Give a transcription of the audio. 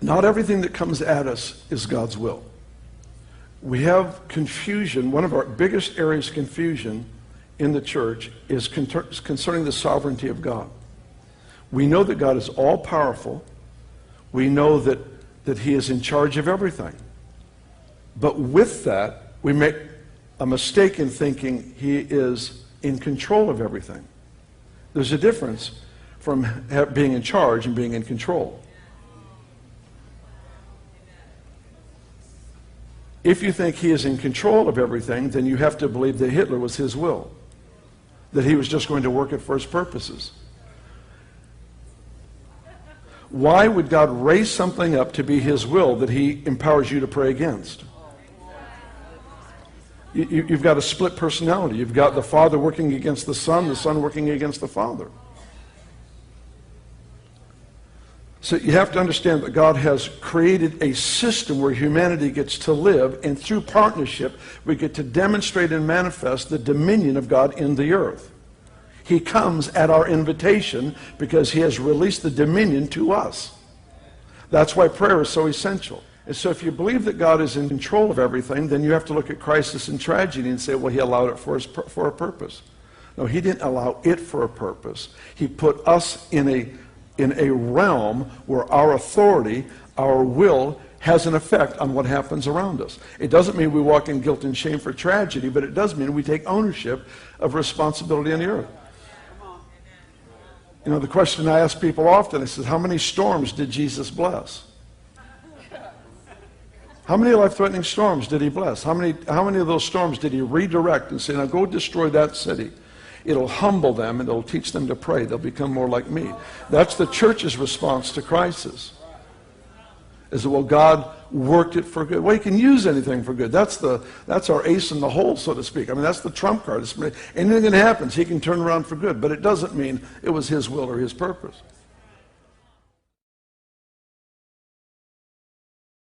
Not everything that comes at us is God's will. We have confusion. One of our biggest areas of confusion in the church is concerning the sovereignty of God. We know that God is all-powerful. We know that he is in charge of everything. But with that, we make a mistake in thinking he is in control of everything. There's a difference from being in charge and being in control. If you think he is in control of everything, then you have to believe that Hitler was his will, that he was just going to work it for his purposes. Why would God raise something up to be his will that he empowers you to pray against? You've got a split personality. You've got the Father working against the Son working against the Father. So you have to understand that God has created a system where humanity gets to live, and through partnership, we get to demonstrate and manifest the dominion of God in the earth. He comes at our invitation because he has released the dominion to us. That's why prayer is so essential. And so if you believe that God is in control of everything, then you have to look at crisis and tragedy and say, well, he allowed it for a purpose. No, he didn't allow it for a purpose. He put us in a realm where our authority, our will, has an effect on what happens around us. It doesn't mean we walk in guilt and shame for tragedy, but it does mean we take ownership of responsibility on the earth. You know, the question I ask people often, I says, how many storms did Jesus bless? How many life-threatening storms did he bless? How many of those storms did he redirect and say, now go destroy that city? It'll humble them and it'll teach them to pray. They'll become more like me. That's the church's response to crisis. Is that, well, God worked it for good. Well, he can use anything for good. That's our ace in the hole, so to speak. I mean, that's the trump card. Anything that happens, he can turn around for good. But it doesn't mean it was his will or his purpose.